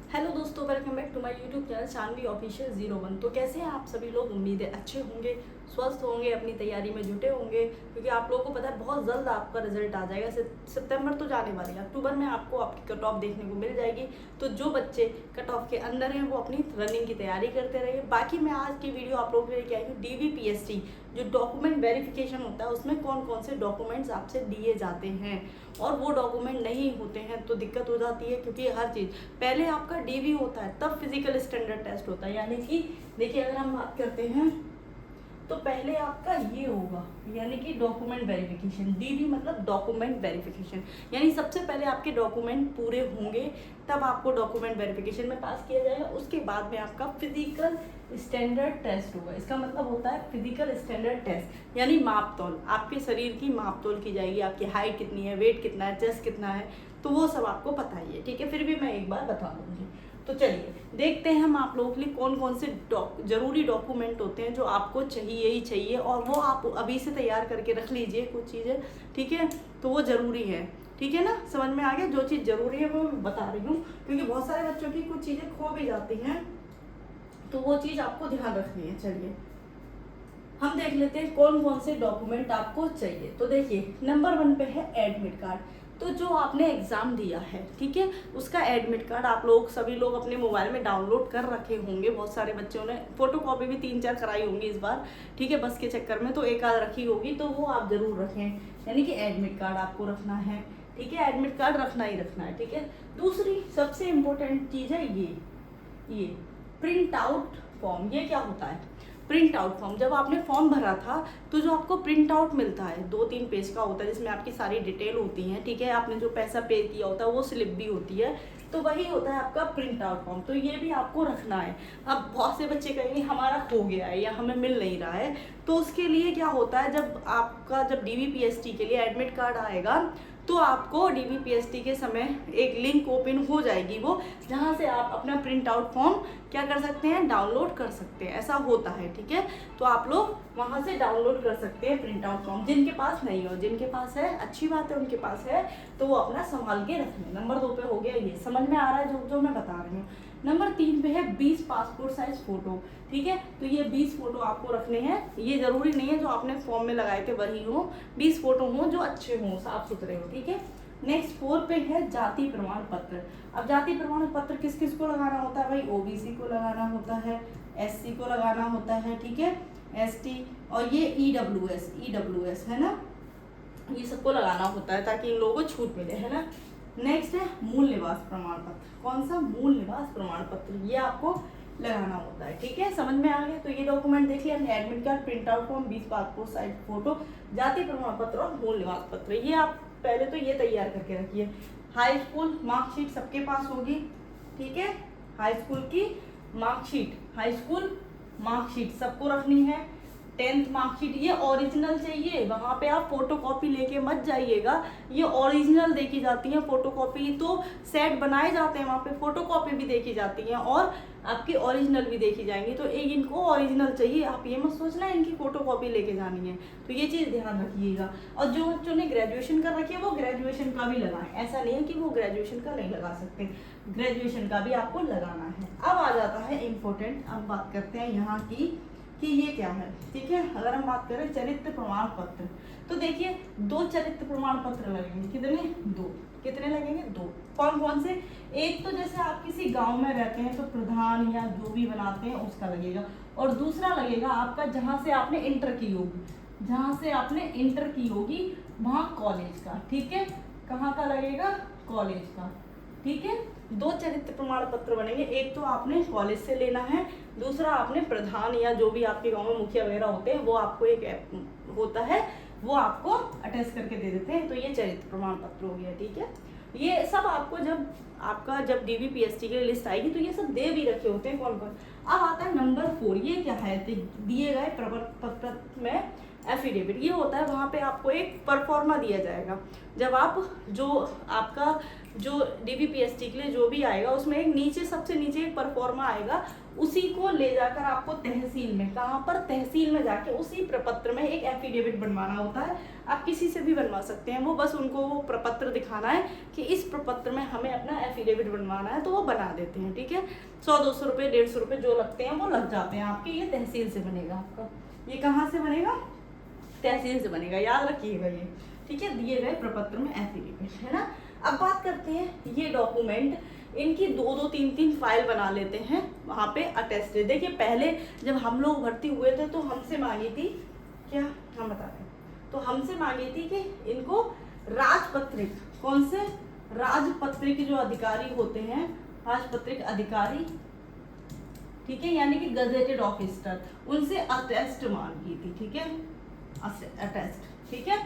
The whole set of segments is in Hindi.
हेलो दोस्तों, welcome back to my YouTube channel Shanvi official 01। तो कैसे हैं आप सभी लोग? उम्मीद है अच्छे होंगे, स्वस्थ होंगे, अपनी तैयारी में जुटे होंगे, क्योंकि आप लोगों को पता है बहुत जल्द आपका रिजल्ट आ जाएगा। सितंबर तो जाने वाली है, अक्टूबर में आपको आपकी कट ऑफ देखने को मिल जाएगी। तो जो बच्चे कट ऑफ के अंदर हैं वो अपनी रनिंग की तैयारी करते रहिए। बाकी मैं आज की वीडियो आप लोगों के लिए क्या है, DVPST जो डॉक्यूमेंट वेरिफिकेशन होता है उसमें कौन कौन से डॉक्यूमेंट्स आपसे लिए जाते हैं, और वो डॉक्यूमेंट नहीं होते हैं तो दिक्कत हो जाती है। क्योंकि हर चीज़ पहले आपका DV होता है, तब फिजिकल स्टैंडर्ड टेस्ट होता है। यानी कि देखिए, अगर हम बात करते हैं तो पहले आपका ये होगा, यानी कि डॉक्यूमेंट वेरिफिकेशन। DV मतलब डॉक्यूमेंट वेरिफिकेशन, यानी सबसे पहले आपके डॉक्यूमेंट पूरे होंगे, तब आपको डॉक्यूमेंट वेरिफिकेशन में पास किया जाएगा। उसके बाद में आपका फिजिकल स्टैंडर्ड टेस्ट होगा। इसका मतलब होता है फिजिकल स्टैंडर्ड टेस्ट, यानी माप तौल, आपके शरीर की माप तौल की जाएगी। आपकी हाइट कितनी है, वेट कितना है, चेस्ट कितना है, तो वो सब आपको पता ही है, ठीक है। फिर भी मैं एक बार बता दूंगी। तो चलिए देखते हैं हम आप लोगों के लिए कौन कौन से जरूरी डॉक्यूमेंट होते हैं जो आपको चाहिए ही चाहिए, और वो आप अभी से तैयार करके रख लीजिए कुछ चीज़ें, ठीक है। तो वो ज़रूरी है, ठीक है ना, समझ में आ गया। जो चीज़ ज़रूरी है वो मैं बता रही हूँ, क्योंकि बहुत सारे बच्चों की कुछ चीज़ें खो भी जाती हैं, तो वो चीज़ आपको ध्यान रखनी है। चलिए हम देख लेते हैं कौन कौन से डॉक्यूमेंट आपको चाहिए। तो देखिए, नंबर 1 पे है एडमिट कार्ड। तो जो आपने एग्ज़ाम दिया है, ठीक है, उसका एडमिट कार्ड आप लोग सभी लोग अपने मोबाइल में डाउनलोड कर रखे होंगे। बहुत सारे बच्चों ने फ़ोटो कॉपी भी 3-4 कराई होंगी इस बार, ठीक है, बस के चक्कर में तो एक आध रखी होगी, तो वो आप ज़रूर रखें। यानी कि एडमिट कार्ड आपको रखना है, ठीक है, एडमिट कार्ड रखना ही रखना है, ठीक है। दूसरी सबसे इम्पोर्टेंट चीज़ है ये प्रिंट आउट फॉर्म। ये क्या होता है? प्रिंट आउट फॉर्म, जब आपने फॉर्म भरा था तो जो आपको प्रिंट आउट मिलता है 2-3 पेज का होता है, जिसमें आपकी सारी डिटेल होती है, ठीक है, आपने जो पैसा पे किया होता है वो स्लिप भी होती है, तो वही होता है आपका प्रिंट आउट फॉर्म। तो ये भी आपको रखना है। अब बहुत से बच्चे कहेंगे हमारा खो गया है या हमें मिल नहीं रहा है, तो उसके लिए क्या होता है, जब DVPST के लिए एडमिट कार्ड आएगा तो आपको DVPST के समय एक लिंक ओपन हो जाएगी, वो जहाँ से आप अपना प्रिंट आउट फॉर्म क्या कर सकते हैं, डाउनलोड कर सकते हैं। ऐसा होता है, ठीक है। तो आप लोग वहाँ से डाउनलोड कर सकते हैं प्रिंट आउट फॉर्म। जिनके पास नहीं हो, जिनके पास है अच्छी बात है, उनके पास है तो वो अपना संभाल के रख लें। नंबर 2 पे हो गया, ये समझ में आ रहा है जो मैं बता रही हूँ। नंबर 3 पे है 20 पासपोर्ट साइज फोटो, ठीक है। तो ये 20 फोटो आपको रखने हैं। ये जरूरी नहीं है जो आपने फॉर्म में लगाए थे वही हो, 20 फोटो हो जो अच्छे हों, साफ सुथरे हो, ठीक है। नेक्स्ट 4 पे है जाति प्रमाण पत्र। अब जाति प्रमाण पत्र किस किस को लगाना होता है भाई? OBC को लगाना होता है, SC को लगाना होता है, ठीक है, ST, और ये EWS है ना, ये सबको लगाना होता है ताकि इन लोगों को छूट मिले, है ना। नेक्स्ट है मूल निवास प्रमाण पत्र। कौन सा? मूल निवास प्रमाण पत्र, ये आपको लगाना होता है, ठीक है, समझ में आ गया। तो ये डॉक्यूमेंट देखिए, admit card, print out form, 20 passport size photo, जाति प्रमाण पत्र और मूल निवास पत्र, ये आप पहले तो ये तैयार करके रखिए। हाई स्कूल मार्कशीट सबके पास होगी, ठीक है, हाई स्कूल की मार्कशीट, हाई स्कूल मार्कशीट सबको रखनी है। 10th मार्कशीट ये ओरिजिनल चाहिए, वहाँ पे आप फोटो कॉपी लेके मत जाइएगा, ये ओरिजिनल देखी जाती है। फोटो कॉपी तो सेट बनाए जाते हैं, वहाँ पे फोटो कॉपी भी देखी जाती है और आपकी ओरिजिनल भी देखी जाएंगी। तो एक इनको ओरिजिनल चाहिए, आप ये मत सोचना इनकी फोटो कॉपी लेके जानी है, तो ये चीज़ ध्यान रखिएगा। और जो बच्चों ने ग्रेजुएशन कर रखी है वो ग्रेजुएशन का भी लगाएं, ऐसा नहीं है कि वो ग्रेजुएशन का नहीं लगा सकते, ग्रेजुएशन का भी आपको लगाना है। अब आ जाता है इम्पोर्टेंट, अब बात करते हैं यहाँ की कि ये क्या है, ठीक है। अगर हम बात करें चरित्र प्रमाण पत्र, तो देखिए 2 चरित्र प्रमाण पत्र लगेंगे। कितने? 2। कितने लगेंगे? 2। कौन कौन से? एक तो जैसे आप किसी गांव में रहते हैं तो प्रधान या जो भी बनाते हैं उसका लगेगा, और दूसरा लगेगा आपका जहाँ से आपने इंटर की होगी, जहाँ से आपने इंटर की होगी वहाँ कॉलेज का, ठीक है। कहाँ का लगेगा? कॉलेज का, ठीक है। 2 चरित्र प्रमाण पत्र बनेंगे, एक तो आपने कॉलेज से लेना है, दूसरा आपने प्रधान या जो भी आपके गांव में मुखिया वगैरह होते हैं वो आपको एक ऐप होता है, वो आपको अटैच करके दे देते हैं। तो ये चरित्र प्रमाण पत्र हो गया, ठीक है। ये सब आपको जब DVPST की लिस्ट आएगी तो ये सब दे भी रखे होते हैं कौन कौन। अब आता है नंबर 4, ये क्या है? दिए गए प्रपत्र में एफिडेविट, ये होता है वहाँ पे आपको एक परफॉर्मा दिया जाएगा। जब आप जो आपका जो DVPST के लिए जो भी आएगा उसमें एक नीचे सबसे नीचे एक परफॉर्मा आएगा, उसी को ले जाकर आपको तहसील में, कहाँ पर, तहसील में जाके उसी प्रपत्र में एक एफिडेविट बनवाना होता है। आप किसी से भी बनवा सकते हैं, वो बस उनको वो प्रपत्र दिखाना है कि इस प्रपत्र में हमें अपना एफिडेविट बनवाना है, तो वो बना देते हैं। ठीक है, 100-200 रुपये 150 रुपये जो लगते हैं वो लग जाते हैं आपके। ये तहसील से बनेगा आपका। ये कहाँ से बनेगा? तहसील से बनेगा, याद रखिएगा ये। ठीक है, दिए गए प्रपत्र में एफिडेविट, है ना। अब बात करते हैं ये डॉक्यूमेंट, इनकी 2-2 3-3 फाइल बना लेते हैं वहाँ पे अटेस्टेड। देखिए पहले जब हम लोग भर्ती हुए थे तो हमसे मांगी थी, क्या हम बता रहे हैं, तो हमसे मांगी थी कि इनको राजपत्रित, कौन से, राजपत्रित जो अधिकारी होते हैं, राजपत्रित अधिकारी, ठीक है, यानी कि गजेटेड ऑफिसर, उनसे अटेस्ट मांगी थी। ठीक है, अटेस्ट, ठीक है,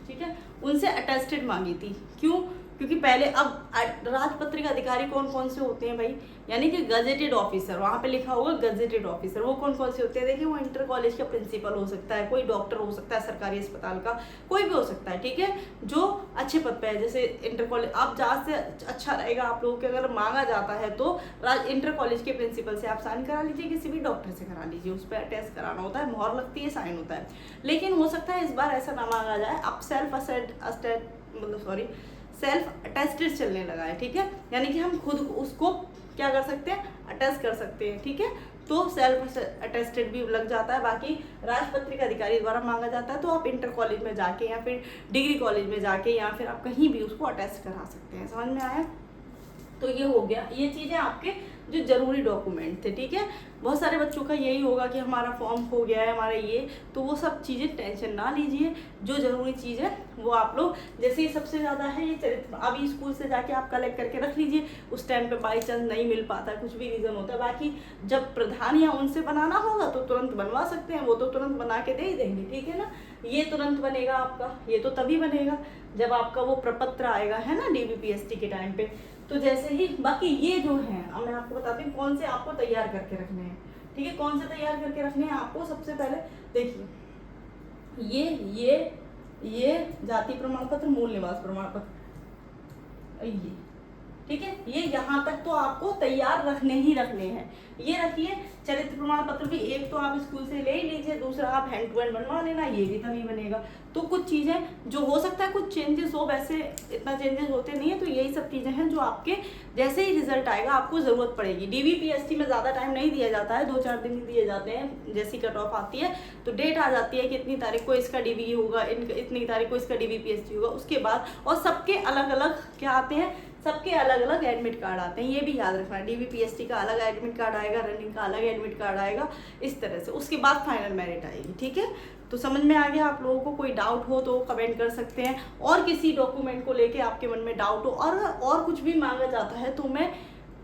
ठीक है, उनसे अटेस्टेड मांगी थी। क्यों? क्योंकि पहले, अब राजपत्रित अधिकारी कौन कौन से होते हैं भाई, यानी कि गजेटेड ऑफिसर, वहाँ पे लिखा होगा गजेटेड ऑफिसर, वो कौन कौन से होते हैं? देखिए वो इंटर कॉलेज का प्रिंसिपल हो सकता है, कोई डॉक्टर हो सकता है सरकारी अस्पताल का, कोई भी हो सकता है। ठीक है, जो अच्छे पद पे है, जैसे इंटर कॉलेज, आप जहाँ से अच्छा रहेगा आप लोगों के अगर मांगा जाता है तो इंटर कॉलेज के प्रिंसिपल से आप साइन करा लीजिए, किसी भी डॉक्टर से करा लीजिए, उस पर अटेस्ट कराना होता है, मोहर लगती है, साइन होता है। लेकिन हो सकता है इस बार ऐसा ना मांगा जाए, आप सेल्फ अटेस्टेड चलने लगा है। ठीक है, यानी कि हम खुद उसको क्या कर सकते हैं, अटेस्ट कर सकते हैं। ठीक है, तो सेल्फ अटेस्टेड भी लग जाता है। बाकी राजपत्रित अधिकारी द्वारा मांगा जाता है तो आप इंटर कॉलेज में जाके या फिर डिग्री कॉलेज में जाके या फिर आप कहीं भी उसको अटेस्ट करा सकते हैं। समझ में आया? तो ये हो गया, ये चीज़ें आपके जो जरूरी डॉक्यूमेंट थे। ठीक है, बहुत सारे बच्चों का यही होगा कि हमारा फॉर्म खो गया है, हमारा ये, तो वो सब चीज़ें टेंशन ना लीजिए। जो जरूरी चीज़ है वो आप लोग, जैसे सबसे ज़्यादा है ये चरित्र, अभी स्कूल से जाके आप कलेक्ट करके रख लीजिए, उस टाइम पे बाई चांस नहीं मिल पाता, कुछ भी रीज़न होता है। बाकी जब प्रधान या उनसे बनाना होगा तो तुरंत बनवा सकते हैं, वो तो तुरंत बना के दे ही देंगे। ठीक है ना, ये तुरंत बनेगा आपका, ये तो तभी बनेगा जब आपका वो प्रपत्र आएगा, है ना, DVPST के टाइम पे। तो जैसे ही, बाकी ये जो है, अब मैं आपको बताती हूँ कौन से आपको तैयार करके रखने हैं। ठीक है, कौन से तैयार करके रखने हैं आपको? सबसे पहले देखिए, ये जाति प्रमाण पत्र, मूल निवास प्रमाण पत्र, ये ठीक है, ये यहाँ तक तो आपको तैयार रखने ही रखने हैं। ये रखिए, चरित्र प्रमाण पत्र भी एक तो आप स्कूल से ले ही लीजिए, दूसरा आप हैंड टू हैंड बनवा लेना, ये भी तभी बनेगा। तो कुछ चीज़ें जो हो सकता है कुछ चेंजेस हो, वैसे इतना चेंजेस होते नहीं है, तो यही सब चीज़ें हैं जो आपके जैसे ही रिजल्ट आएगा आपको ज़रूरत पड़ेगी। DVPST में ज़्यादा टाइम नहीं दिया जाता है, 2-4 दिन ही दिए जाते हैं। जैसी कट ऑफ आती है तो डेट आ जाती है कि इतनी तारीख को इसका DV होगा, इतनी तारीख को इसका DVPST होगा, उसके बाद, और सबके अलग अलग क्या आते हैं, सबके अलग अलग एडमिट कार्ड आते हैं, ये भी याद रखना। DVPST का अलग एडमिट कार्ड आएगा, रनिंग का अलग एडमिट कार्ड आएगा, इस तरह से। उसके बाद फाइनल मेरिट आएगी। ठीक है, तो समझ में आ गया? आप लोगों को कोई डाउट हो तो कमेंट कर सकते हैं, और किसी डॉक्यूमेंट को लेके आपके मन में डाउट हो और कुछ भी मांगा जाता है तो मैं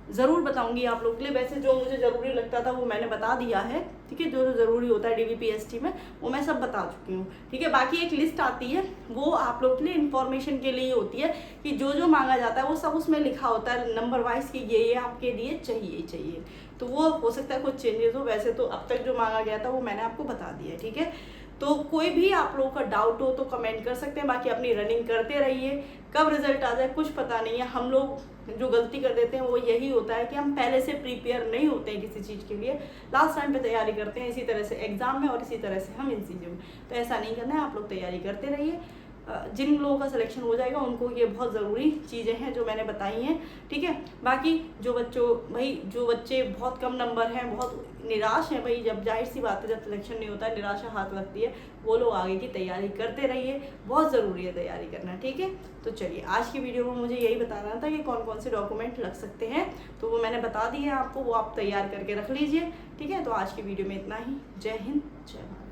ज़रूर बताऊंगी आप लोगों के लिए। वैसे जो मुझे ज़रूरी लगता था वो मैंने बता दिया है। ठीक है, जो जो ज़रूरी होता है DVPST में वो मैं सब बता चुकी हूँ। ठीक है, बाकी एक लिस्ट आती है, वो आप लोगों के लिए इन्फॉर्मेशन के लिए होती है कि जो जो मांगा जाता है वो सब उसमें लिखा होता है नंबर वाइज कि ये आपके लिए चाहिए ही चाहिए। तो वो हो सकता है कुछ चेंजेस हो, वैसे तो अब तक जो मांगा गया था वो मैंने आपको बता दिया। ठीक है, तो कोई भी आप लोगों का डाउट हो तो कमेंट कर सकते हैं। बाकी अपनी रनिंग करते रहिए, कब रिजल्ट आ जाए कुछ पता नहीं है। हम लोग जो गलती कर देते हैं वो यही होता है कि हम पहले से प्रिपेयर नहीं होते हैं किसी चीज़ के लिए, लास्ट टाइम पे तैयारी करते हैं इसी तरह से एग्जाम में और इसी तरह से हम इन चीज़ों में। तो ऐसा नहीं करना है, आप लोग तैयारी करते रहिए। जिन लोगों का सिलेक्शन हो जाएगा उनको ये बहुत ज़रूरी चीज़ें हैं जो मैंने बताई हैं। ठीक है, बाकी जो बच्चे बहुत कम नंबर हैं, बहुत निराश हैं भाई, जब जाहिर सी बात है जब सिलेक्शन नहीं होता है निराशा हाथ लगती है, वो लोग आगे की तैयारी करते रहिए, बहुत ज़रूरी है तैयारी करना। ठीक है, तो चलिए आज की वीडियो में मुझे यही बताना था कि कौन कौन से डॉक्यूमेंट लग सकते हैं, तो वो मैंने बता दिए आपको, वो आप तैयार करके रख लीजिए। ठीक है, तो आज की वीडियो में इतना ही। जय हिंद, जय भारत।